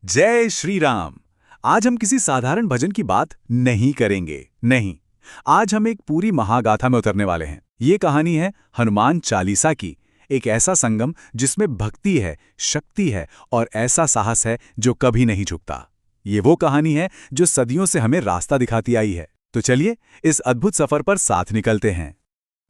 जय श्री राम। आज हम किसी साधारण भजन की बात नहीं करेंगे। नहीं, आज हम एक पूरी महागाथा में उतरने वाले हैं। ये कहानी है हनुमान चालीसा की। एक ऐसा संगम जिसमें भक्ति है, शक्ति है और ऐसा साहस है जो कभी नहीं झुकता। ये वो कहानी है जो सदियों से हमें रास्ता दिखाती आई है। तो चलिए इस अद्भुत सफर पर साथ निकलते हैं।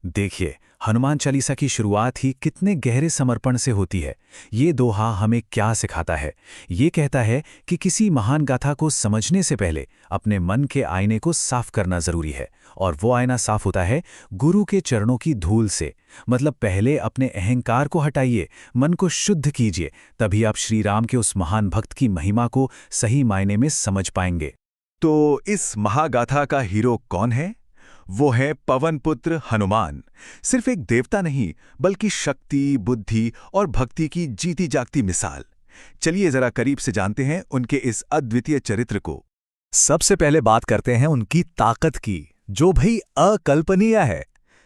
देखिए, हनुमान चालीसा की शुरुआत ही कितने गहरे समर्पण से होती है। ये दोहा हमें क्या सिखाता है? ये कहता है कि किसी महान गाथा को समझने से पहले अपने मन के आईने को साफ करना जरूरी है। और वो आईना साफ होता है गुरु के चरणों की धूल से। मतलब पहले अपने अहंकार को हटाइए, मन को शुद्ध कीजिए, तभी आप श्री राम के उस महान भक्त की महिमा को सही मायने में समझ पाएंगे। तो इस महागाथा का हीरो कौन है? वो है पवन पुत्र हनुमान। सिर्फ एक देवता नहीं, बल्कि शक्ति, बुद्धि और भक्ति की जीती जागती मिसाल। चलिए जरा करीब से जानते हैं उनके इस अद्वितीय चरित्र को। सबसे पहले बात करते हैं उनकी ताकत की, जो भाई अकल्पनीय है।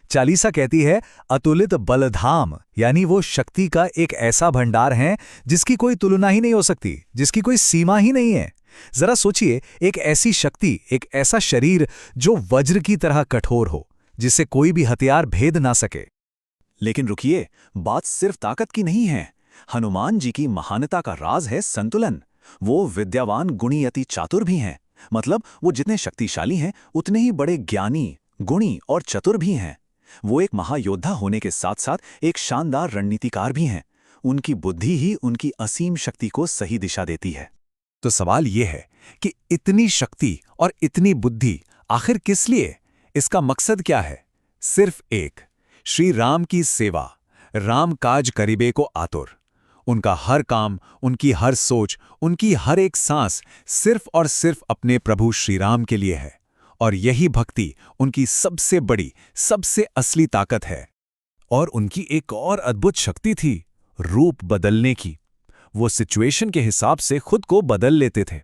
चालीसा कहती है अतुलित बलधाम, यानी वो शक्ति का एक ऐसा भंडार है जिसकी कोई तुलना ही नहीं हो सकती, जिसकी कोई सीमा ही नहीं है। जरा सोचिए, एक ऐसी शक्ति, एक ऐसा शरीर जो वज्र की तरह कठोर हो, जिसे कोई भी हथियार भेद ना सके। लेकिन रुकिए, बात सिर्फ ताकत की नहीं है। हनुमान जी की महानता का राज है संतुलन। वो विद्यावान, गुणी, अति चातुर भी हैं। मतलब वो जितने शक्तिशाली हैं उतने ही बड़े ज्ञानी, गुणी और चतुर भी हैं। वो एक महायोद्धा होने के साथ साथ एक शानदार रणनीतिकार भी हैं। उनकी बुद्धि ही उनकी असीम शक्ति को सही दिशा देती है। तो सवाल यह है कि इतनी शक्ति और इतनी बुद्धि आखिर किस लिए? इसका मकसद क्या है? सिर्फ एक, श्री राम की सेवा। राम काज करीबे को आतुर। उनका हर काम, उनकी हर सोच, उनकी हर एक सांस सिर्फ और सिर्फ अपने प्रभु श्री राम के लिए है। और यही भक्ति उनकी सबसे बड़ी, सबसे असली ताकत है। और उनकी एक और अद्भुत शक्ति थी, रूप बदलने की। वो सिचुएशन के हिसाब से खुद को बदल लेते थे।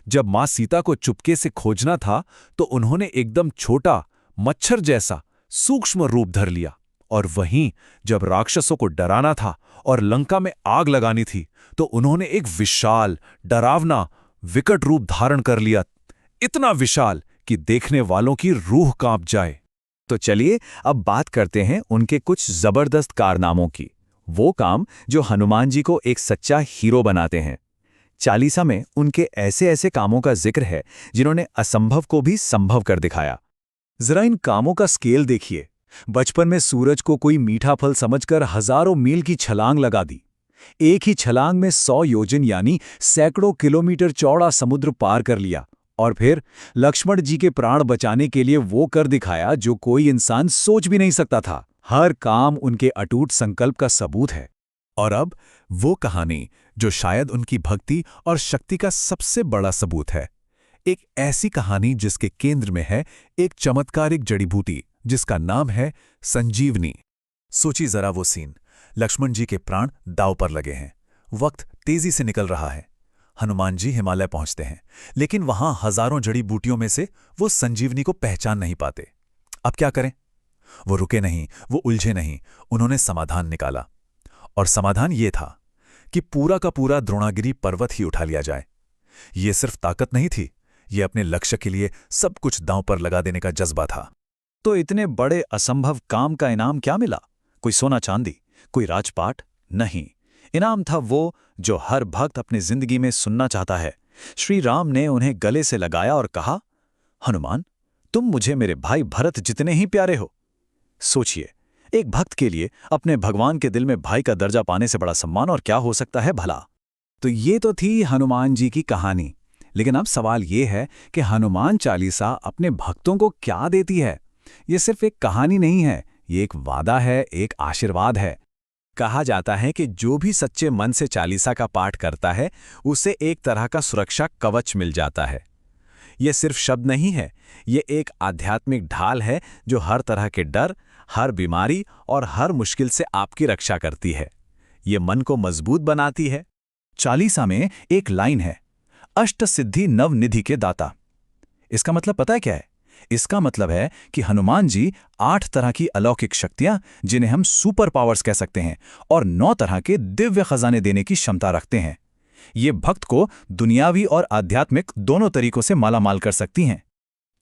जब मां सीता को चुपके से खोजना था तो उन्होंने एकदम छोटा, मच्छर जैसा सूक्ष्म रूप धर लिया। और वहीं जब राक्षसों को डराना था और लंका में आग लगानी थी तो उन्होंने एक विशाल, डरावना, विकट रूप धारण कर लिया। इतना विशाल कि देखने वालों की रूह कांप जाए। तो चलिए अब बात करते हैं उनके कुछ जबरदस्त कारनामों की। वो काम जो हनुमान जी को एक सच्चा हीरो बनाते हैं। चालीसा में उनके ऐसे ऐसे कामों का जिक्र है जिन्होंने असंभव को भी संभव कर दिखाया। जरा इन कामों का स्केल देखिए। बचपन में सूरज को कोई मीठा फल समझकर हजारों मील की छलांग लगा दी। एक ही छलांग में 100 योजन यानी सैकड़ों किलोमीटर चौड़ा समुद्र पार कर लिया। और फिर लक्ष्मण जी के प्राण बचाने के लिए वो कर दिखाया जो कोई इंसान सोच भी नहीं सकता था। हर काम उनके अटूट संकल्प का सबूत है। और अब वो कहानी जो शायद उनकी भक्ति और शक्ति का सबसे बड़ा सबूत है। एक ऐसी कहानी जिसके केंद्र में है एक चमत्कारिक जड़ी बूटी जिसका नाम है संजीवनी। सोचिए जरा वो सीन। लक्ष्मण जी के प्राण दांव पर लगे हैं। वक्त तेजी से निकल रहा है। हनुमान जी हिमालय पहुंचते हैं, लेकिन वहां हजारों जड़ी बूटियों में से वो संजीवनी को पहचान नहीं पाते। अब क्या करें? वो रुके नहीं, वो उलझे नहीं। उन्होंने समाधान निकाला। और समाधान ये था कि पूरा का पूरा द्रोणागिरी पर्वत ही उठा लिया जाए। ये सिर्फ ताकत नहीं थी, ये अपने लक्ष्य के लिए सब कुछ दांव पर लगा देने का जज्बा था। तो इतने बड़े असंभव काम का इनाम क्या मिला? कोई सोना चांदी, कोई राजपाट? नहीं। इनाम था वो जो हर भक्त अपनी जिंदगी में सुनना चाहता है। श्री राम ने उन्हें गले से लगाया और कहा, हनुमान, तुम मुझे मेरे भाई भरत जितने ही प्यारे हो। सोचिए, एक भक्त के लिए अपने भगवान के दिल में भाई का दर्जा पाने से बड़ा सम्मान और क्या हो सकता है भला। तो ये तो थी हनुमान जी की कहानी। लेकिन अब सवाल ये है कि हनुमान चालीसा अपने भक्तों को क्या देती है? ये सिर्फ एक कहानी नहीं है, ये एक वादा है, एक आशीर्वाद है। कहा जाता है कि जो भी सच्चे मन से चालीसा का पाठ करता है उसे एक तरह का सुरक्षा कवच मिल जाता है। ये सिर्फ शब्द नहीं है, ये एक आध्यात्मिक ढाल है जो हर तरह के डर, हर बीमारी और हर मुश्किल से आपकी रक्षा करती है। ये मन को मजबूत बनाती है। चालीसा में एक लाइन है, अष्ट सिद्धि नवनिधि के दाता। इसका मतलब पता है क्या है? इसका मतलब है कि हनुमान जी 8 तरह की अलौकिक शक्तियां, जिन्हें हम सुपर पावर्स कह सकते हैं, और 9 तरह के दिव्य खजाने देने की क्षमता रखते हैं। ये भक्त को दुनियावी और आध्यात्मिक दोनों तरीकों से मालामाल कर सकती हैं।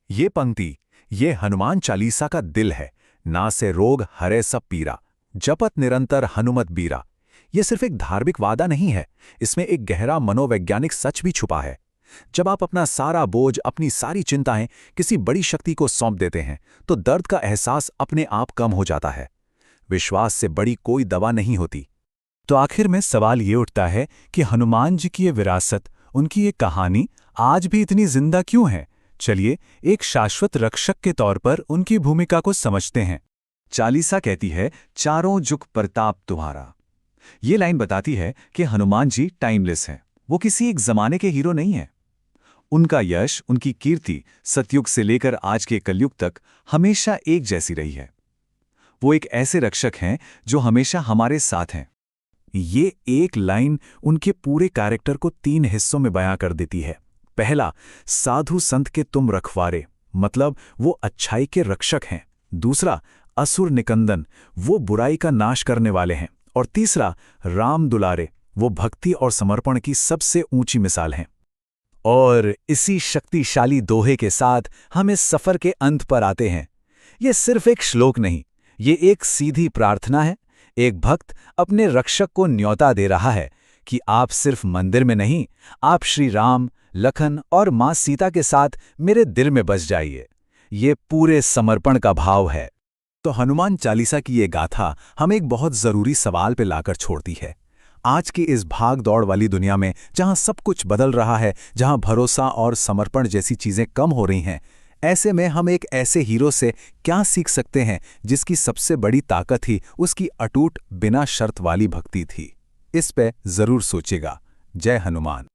ये पंक्ति, ये हनुमान चालीसा का दिल है। ना से रोग हरे सब पीरा, जपत निरंतर हनुमत बीरा। ये सिर्फ एक धार्मिक वादा नहीं है, इसमें एक गहरा मनोवैज्ञानिक सच भी छुपा है। जब आप अपना सारा बोझ, अपनी सारी चिंताएं किसी बड़ी शक्ति को सौंप देते हैं, तो दर्द का एहसास अपने आप कम हो जाता है। विश्वास से बड़ी कोई दवा नहीं होती। तो आखिर में सवाल ये उठता है कि हनुमान जी की ये विरासत, उनकी ये कहानी आज भी इतनी जिंदा क्यों है? चलिए एक शाश्वत रक्षक के तौर पर उनकी भूमिका को समझते हैं। चालीसा कहती है, चारों जुग प्रताप तुम्हारा। ये लाइन बताती है कि हनुमान जी टाइमलेस हैं। वो किसी एक जमाने के हीरो नहीं हैं। उनका यश, उनकी कीर्ति सतयुग से लेकर आज के कलयुग तक हमेशा एक जैसी रही है। वो एक ऐसे रक्षक हैं जो हमेशा हमारे साथ हैं। ये एक लाइन उनके पूरे कैरेक्टर को 3 हिस्सों में बयां कर देती है। पहला, साधु संत के तुम रखवारे, मतलब वो अच्छाई के रक्षक हैं। दूसरा, असुर निकंदन, वो बुराई का नाश करने वाले हैं। और तीसरा, राम दुलारे, वो भक्ति और समर्पण की सबसे ऊंची मिसाल हैं। और इसी शक्तिशाली दोहे के साथ हम इस सफर के अंत पर आते हैं। ये सिर्फ एक श्लोक नहीं, ये एक सीधी प्रार्थना है। एक भक्त अपने रक्षक को न्योता दे रहा है कि आप सिर्फ मंदिर में नहीं, आप श्री राम, लखन और मां सीता के साथ मेरे दिल में बस जाइए। ये पूरे समर्पण का भाव है। तो हनुमान चालीसा की ये गाथा हमें एक बहुत जरूरी सवाल पे लाकर छोड़ती है। आज की इस भाग दौड़ वाली दुनिया में, जहां सब कुछ बदल रहा है, जहां भरोसा और समर्पण जैसी चीजें कम हो रही हैं, ऐसे में हम एक ऐसे हीरो से क्या सीख सकते हैं जिसकी सबसे बड़ी ताकत ही उसकी अटूट, बिना शर्त वाली भक्ति थी? इस पे जरूर सोचिएगा। जय हनुमान।